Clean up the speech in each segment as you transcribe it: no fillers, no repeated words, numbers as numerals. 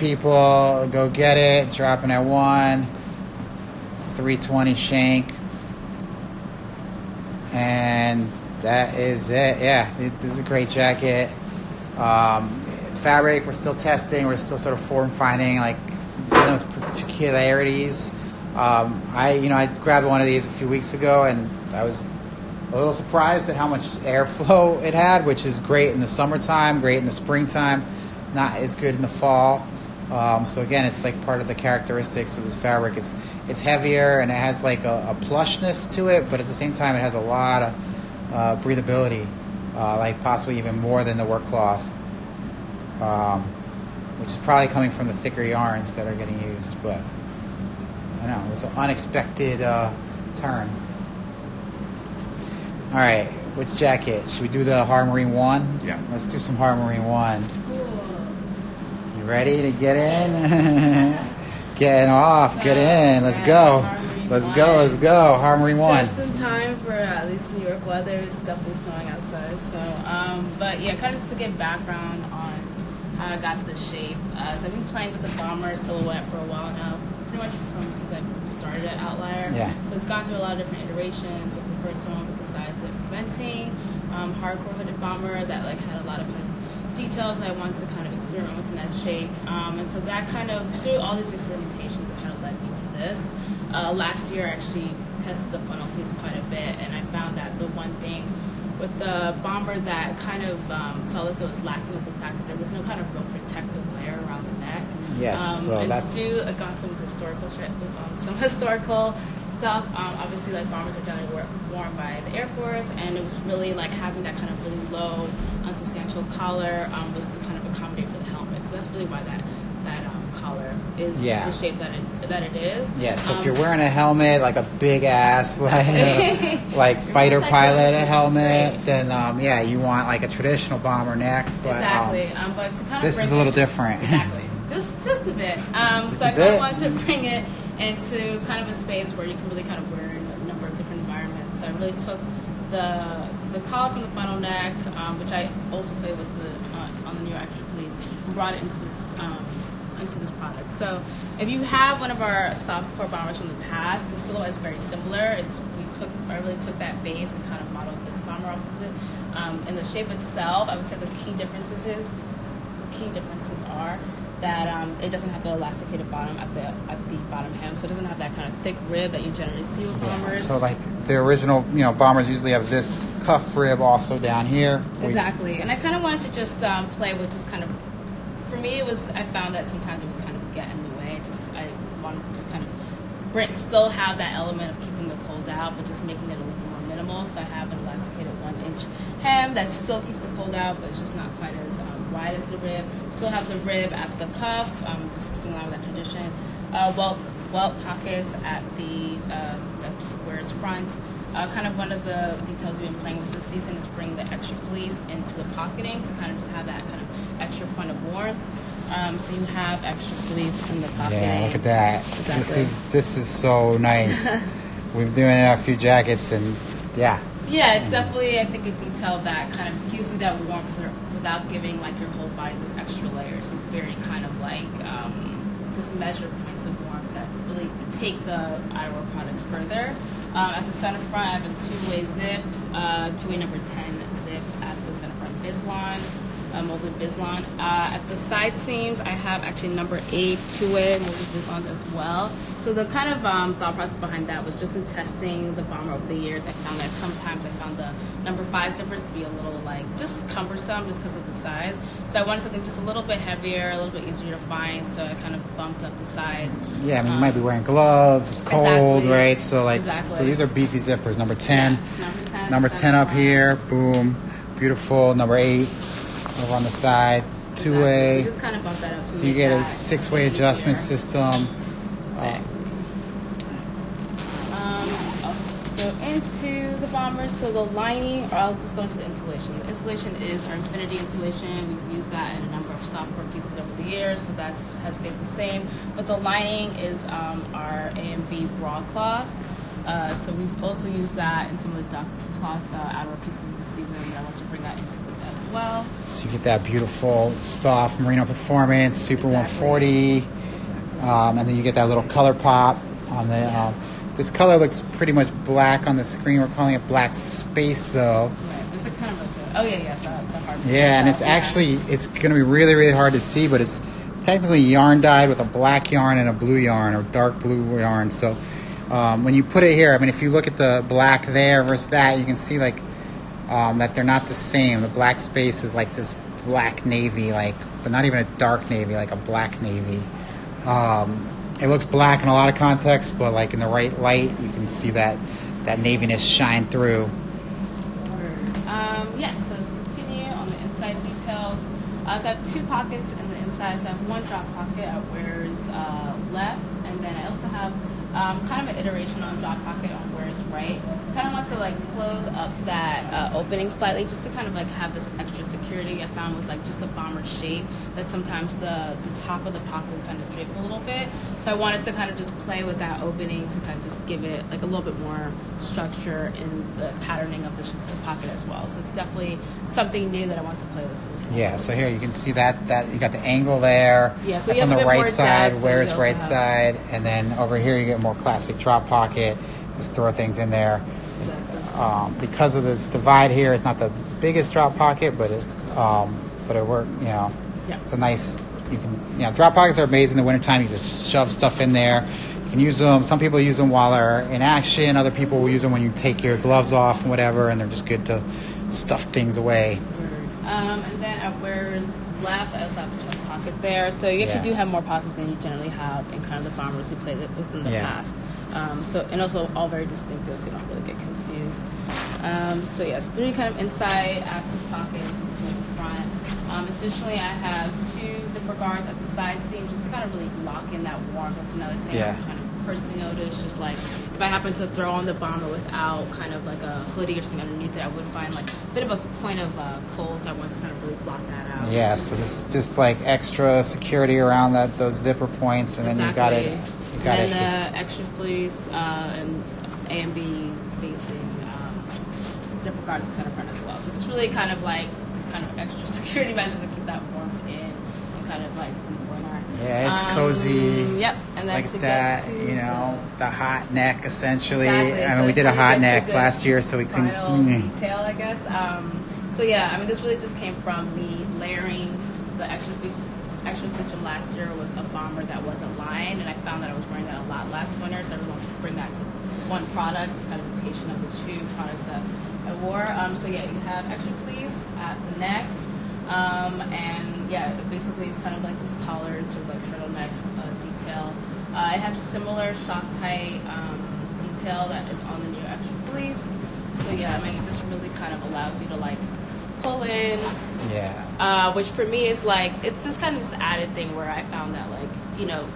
people. Go get it. Dropping at 1. 320 shank. And that is it. Yeah, this is a great jacket. Fabric, we're still testing. We're still sort of form finding, like dealing with particularities. I grabbed one of these a few weeks ago, and I was a little surprised at how much airflow it had, which is great in the summertime, great in the springtime, not as good in the fall. So again, it's like part of the characteristics of this fabric. It's heavier and it has like a plushness to it, but at the same time, it has a lot of breathability, like possibly even more than the work cloth, which is probably coming from the thicker yarns that are getting used. But I don't know, it was an unexpected turn. All right, which jacket? Should we do the Hardmarine 1? Yeah. Let's do some Hardmarine 1. Cool. You ready to get in? Getting off, get in. Let's go. Let's go. Hardmarine 1. Just in time for at least New York weather. It's definitely snowing outside. So, but yeah, kind of just to give background on how I got to the shape. So I've been playing with the bomber silhouette for a while now, pretty much since I started at Outlier. Yeah. So it's gone through a lot of different iterations. Like the first one with the sides of venting, hardcore hooded bomber that like had a lot of kind of details I wanted to kind of experiment with in that shape. And so that kind of, through all these experimentations, it kind of led me to this. Last year I actually tested the funnel fleece quite a bit, and I found that the one thing with the bomber that kind of felt like it was lacking was the fact that there was no kind of real protective layer around the neck. Yes, so and that's... Stu got some historical stuff. Obviously, like bombers are generally worn by the Air Force, and it was really like having that kind of really low, unsubstantial collar was to kind of accommodate for the helmet. So that's really why that collar is the shape that it is. Yeah. So if you're wearing a helmet, like a big ass, like fighter pilot helmet, then you want like a traditional bomber neck. But, exactly. But to kind of this is a little different. Exactly. Just a bit. So I kind of wanted to bring it into kind of a space where you can really kind of wear it in a number of different environments. So I really took the collar from the funnel neck, which I also play with on the new extra fleece, and brought it into this product. So if you have one of our soft core bombers from the past, the silhouette is very similar. I really took that base and kind of modeled this bomber off of it. In the shape itself, I would say the key differences are that it doesn't have the elasticated bottom at the bottom hem, so it doesn't have that kind of thick rib that you generally see with bombers. So like the original, bombers usually have this cuff rib also down here. Exactly, and I kind of wanted to just play with just kind of, for me I found that sometimes it would kind of get in the way. I wanted to just kind of still have that element of keeping the cold out, but just making it a little bit more minimal. So I have an elasticated 1-inch hem that still keeps the cold out, but it's just not quite as wide as the rib. Still have the rib at the cuff, just keeping along with that tradition. Welt pockets at the where it's front. Kind of one of the details we've been playing with this season is bringing the extra fleece into the pocketing to kind of just have that kind of extra point of warmth. So you have extra fleece in the pocket. Yeah, look at that. Exactly. This is so nice. We've doing a few jackets, and yeah, it's definitely, I think, a detail that kind of gives you that warmth without giving like your whole body this extra layers. It's very kind of like just measured points of warmth that really take the eyewear products further. At the center front, I have a two-way zip, two-way number 10 zip at the center front Bislon, molded Bislon. At the side seams, I have actually number 8 two-way molded Bislons as well. So the kind of thought process behind that was just in testing the bomber over the years. I found that sometimes I found the number 5 zippers to be a little just cumbersome just because of the size. So I wanted something just a little bit heavier, a little bit easier to find. So I kind of bumped up the size. Yeah, I mean you might be wearing gloves. It's cold, exactly. Right? So so these are beefy zippers. Number 10. Yes, number 10 up here. Boom. Beautiful. Number 8 over on the side. Two-way. So you just kind of bump that up. So you get a 6-way adjustment system. I'll go into the bomber. So the lining, or I'll just go into the insulation. The insulation is our Infinity insulation. We've used that in a number of softcore pieces over the years, so that has stayed the same. But the lining is our A&B broadcloth. So we've also used that in some of the duck cloth outerwear pieces this season, and I want to bring that into this as well. So you get that beautiful, soft merino performance, super Exactly. 140. And then you get that little color pop on the. This color looks pretty much black on the screen. We're calling it black space, though. Right. There's a kind of like the hard. Yeah, and it's actually it's going to be really, really hard to see, but it's technically yarn dyed with a black yarn and a blue yarn or dark blue yarn. So when you put it here, I mean, if you look at the black there versus that, you can see like that they're not the same. The black space is like this black navy, like, but not even a dark navy, like a black navy. It looks black in a lot of contexts, but like in the right light, you can see that naviness shine through. So to continue on the inside details, so I have 2 pockets in the inside. So I have 1 drop pocket at where's left, and then I also have kind of an iteration on drop pocket on where's right. Kind of want to like close up that opening slightly, just to kind of like have this extra security. I found with like just the bomber shape that sometimes the top of the pocket will kind of drape a little bit. So I wanted to kind of just play with that opening to kind of just give it like a little bit more structure in the patterning of the pocket as well. So it's definitely something new that I want to play with. Yeah, so here you can see that you got the angle there. Yeah, so that's on the right side, where's right side, and then over here you get more classic drop pocket. Just throw things in there. Because of the divide here, it's not the biggest drop pocket, but it worked. It's a nice. You can drop pockets are amazing in the wintertime. You just shove stuff in there. You can use them. Some people use them while they're in action. Other people will use them when you take your gloves off and whatever, and they're just good to stuff things away. And then at where's left, I also have the chest pocket there. So you actually do have more pockets than you generally have in kind of the bombers who played it within the past. And also all very distinctive, so you don't really get confused. So yes, 3 kind of inside access pockets and 2 in the front. Additionally, I have 2 zipper guards at the side seam just to kind of really lock in that warmth. That's another thing I kind of personally noticed. Just like if I happen to throw on the bomber without kind of like a hoodie or something underneath it, I would find like a bit of a point of cold. So I want to kind of really block that out. Yeah, so this is just like extra security around those zipper points, and then you got it. And then the extra fleece and A and B facing zipper guard in the center front as well. So it's really kind of like this kind of extra security measures to keep that warmth in and kind of like deep winter. Yeah, it's cozy. Yep, and then like to that, get to the hot neck essentially. Exactly. I mean, we did a hot neck last year, so we couldn't. Detail, I guess. So yeah, I mean, this really just came from me layering the extra fleece from last year with a bomber that wasn't lined, and I found that I was wearing that a lot last winter, so I really wanted to bring that to one product. It's kind of a rotation of the 2 products that I wore. So yeah, you have extra fleece at the neck, and yeah, basically it's kind of like this collared sort of like turtleneck detail. It has a similar shock tight detail that is on the new extra fleece. So yeah, I mean, it just really kind of allows you to like pull in. Yeah. Which for me is like, it's just kind of this added thing where I found that like,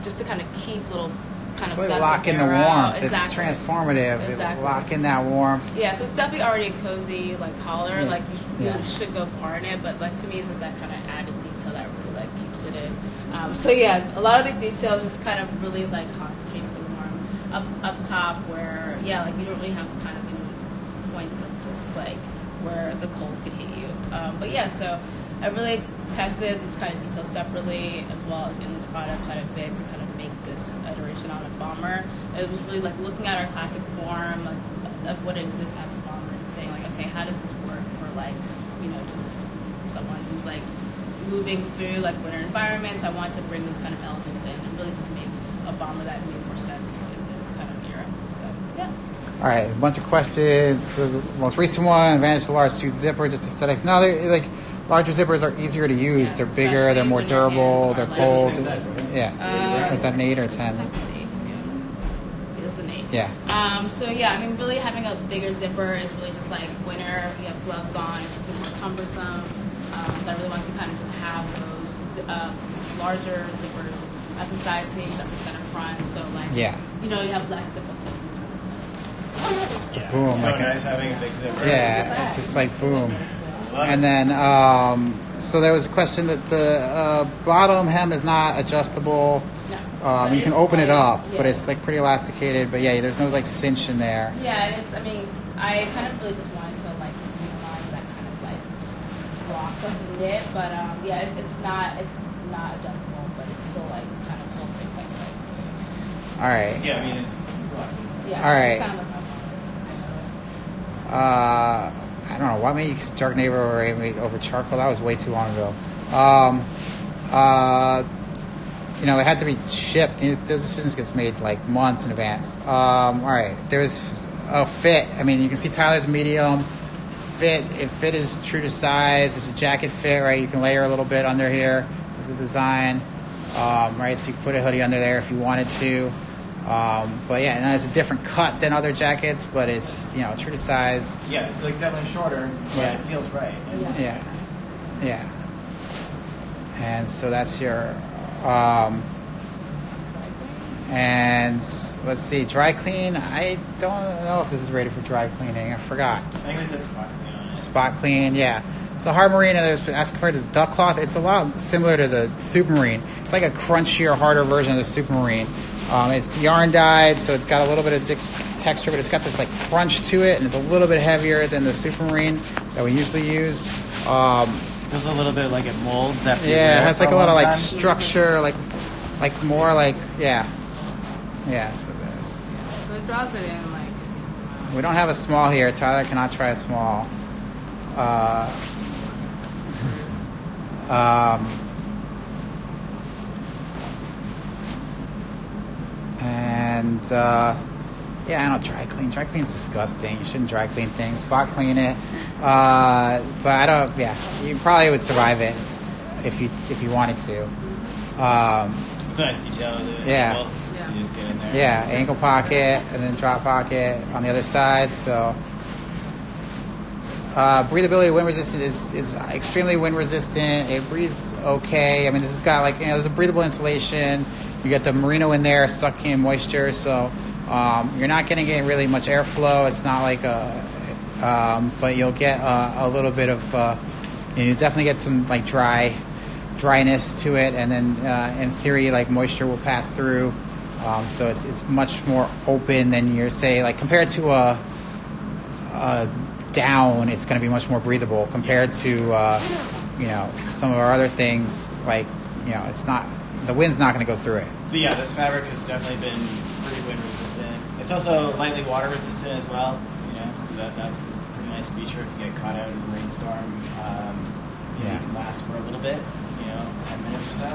just to kind of keep little kind it's of like lock in the warmth. Exactly. It's transformative. Exactly. Lock in that warmth. Yeah, so it's definitely already a cozy like collar. Yeah. Like you should go far in it, but like to me it's just that kind of added detail that really like keeps it in. So yeah, a lot of the detail just kind of really like concentrates the warmth up top where like you don't really have kind of any points of this like where the cold could hit you. But yeah, so I really tested this kind of detail separately as well as in this product quite a bit to kind of make this iteration on a bomber. It was really like looking at our classic form of what exists as a bomber and saying like, okay, how does this work for like, just someone who's like moving through like winter environments. I wanted to bring these kind of elements in and really just make a bomber that made more sense in this kind of era. So yeah. All right, a bunch of questions. The most recent one: advantage of the large suit zipper, just aesthetics. No, they're like larger zippers are easier to use. Yes, they're bigger. They're more durable. They're cold. Size, right? Yeah. Is that an 8 or 10? It's like an 8, to be honest. It's an 8. Yeah. So yeah, I mean, really having a bigger zipper is really just like winter. You have gloves on. It's just a bit more cumbersome. So I really want to kind of just have those larger zippers at the side seams, at the center front. So like, you have less difficulty. Just a boom. So like nice having a big zipper. Yeah, it's just like boom. And then, so there was a question that the bottom hem is not adjustable. No. You can open it up, but it's like pretty elasticated. But yeah, there's no like cinch in there. Yeah, and I kind of really just wanted to like minimize that kind of like block plus a knit, but yeah, it's not adjustable, but it's still like it's kind of close quite tight. All right. Yeah, I mean it's yeah. All right. It's kind of I don't know. Why made you Sharknado over charcoal? That was way too long ago. It had to be shipped. Those decisions gets made like months in advance. All right. There's fit. I mean, you can see Tyler's medium. Fit. If fit is true to size, it's a jacket fit, right? You can layer a little bit under here. This is the design, right? So you can put a hoodie under there if you wanted to. But yeah, and it's a different cut than other jackets, but it's true to size. Yeah, it's like definitely shorter, but it feels right. Yeah. And so that's your. And let's see, dry clean. I don't know if this is rated for dry cleaning. I forgot. I think we said spot clean on it. Spot clean, yeah. So Hardmarine, as compared to the duck cloth, it's a lot similar to the Supermarine. It's like a crunchier, harder version of the Supermarine. It's yarn dyed, so it's got a little bit of texture, but it's got this like crunch to it, and it's a little bit heavier than the Supermarine that we usually use. Feels a little bit like it molds after. Yeah, it has like a lot of like structure, like more like yeah. So there's. So it draws it in like. We don't have a small here. Tyler cannot try a small. I don't dry clean. Dry clean is disgusting. You shouldn't dry clean things. Spot clean it. But I don't. Yeah, you probably would survive it if you wanted to. It's a nice detail. Yeah. You just get in there. Yeah, ankle pocket and then drop pocket on the other side. So breathability, wind resistant is extremely wind resistant. It breathes okay. I mean, this has got there's a breathable insulation. You got the merino in there sucking in moisture, so you're not going to get really much airflow. It's not like but you'll get a little bit of you definitely get some like dryness to it, and then in theory like moisture will pass through. So it's much more open than you're like compared to a down. It's going to be much more breathable compared to some of our other things. Like it's not, the wind's not going to go through it. Yeah, this fabric has definitely been pretty wind resistant. It's also lightly water resistant as well. So that's a pretty nice feature if you get caught out in a rainstorm. You can last for a little bit, 10 minutes or so.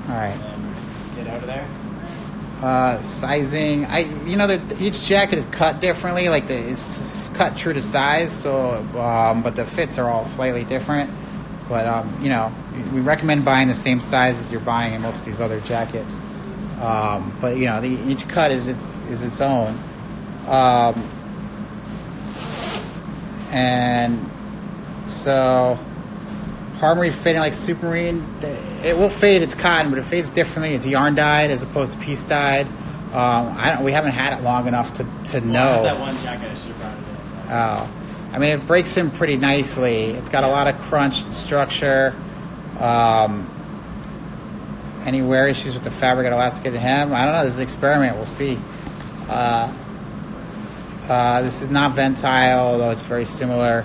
All right. And then get out of there. Sizing, each jacket is cut differently. Like it's cut true to size, so but the fits are all slightly different. But we recommend buying the same size as you're buying in most of these other jackets. But each cut is its own. And so Hardmarine fading like Supermarine, it will fade. It's cotton, but it fades differently. It's yarn dyed as opposed to piece dyed. We haven't had it long enough to know. I have that one jacket I should have brought it in. Oh, I mean, it breaks in pretty nicely. It's got a lot of crunch structure. Any wear issues with the fabric and elasticated hem? I don't know. This is an experiment. We'll see. This is not Ventile, although it's very similar.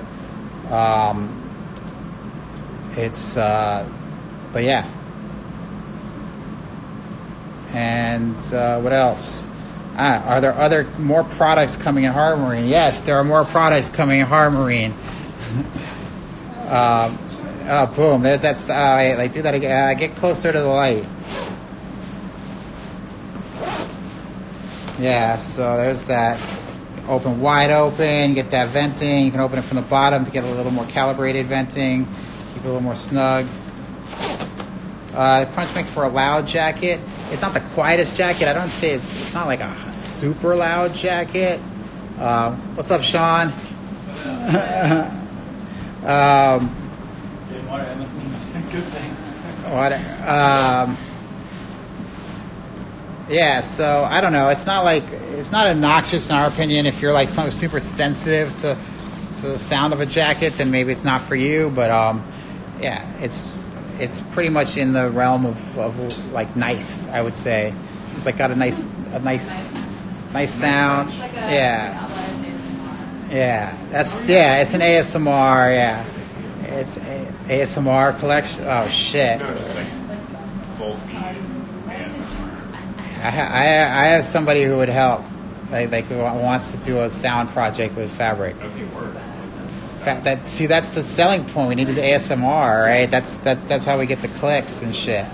But yeah. And what else? Are there more products coming in Hardmarine? Yes, there are more products coming in Hardmarine. Boom! There's that. Do that again. Get closer to the light. Yeah. So there's that. Open wide open. Get that venting. You can open it from the bottom to get a little more calibrated venting. Keep it a little more snug. Crunch make for a loud jacket. It's not the quietest jacket. I don't say it's not like a super loud jacket. What's up, Sean? Water, that must mean good things. Water. Yeah, so I don't know. It's not obnoxious in our opinion. If you're like super sensitive to the sound of a jacket, then maybe it's not for you. But yeah, it's pretty much in the realm of like nice, I would say. It's like got a nice sound. Like yeah. Yeah, it's an ASMR. Yeah, It's ASMR collection. Oh shit! No, just like full feed ASMR. I have somebody who would help, like who wants to do a sound project with fabric. Okay, word. That's the selling point. We needed ASMR, right? That's how we get the clicks and shit.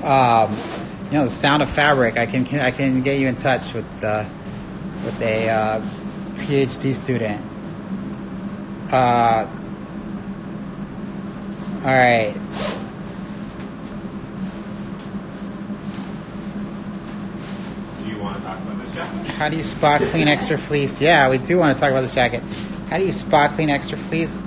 The sound of fabric. I can get you in touch with a PhD student. All right. Do you want to talk about this jacket? How do you spot clean extra fleece? Yeah, we do want to talk about this jacket. How do you spot clean extra fleece?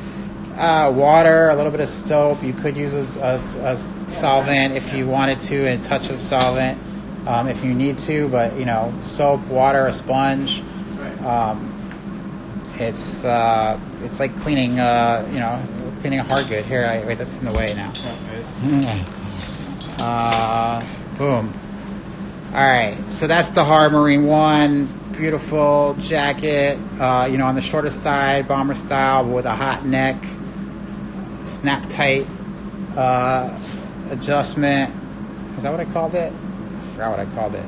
Water, a little bit of soap. You could use a solvent if you wanted to, a touch of solvent if you need to. But soap, water, a sponge. It's like cleaning cleaning a hard good. Here, wait, that's in the way now. Boom. All right, so that's the Hardmarine 1. Beautiful jacket, on the shorter side, bomber style, but with a hot neck, snap tight adjustment. Is that what I called it? I forgot what I called it.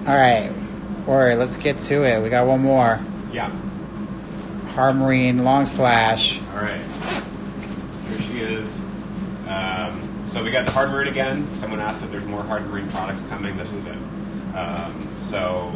All right, let's get to it. We got one more. Yeah. Hardmarine long slash. All right. Here she is. So we got the Hardmarine again. Someone asked if there's more Hardmarine products coming. This is it. So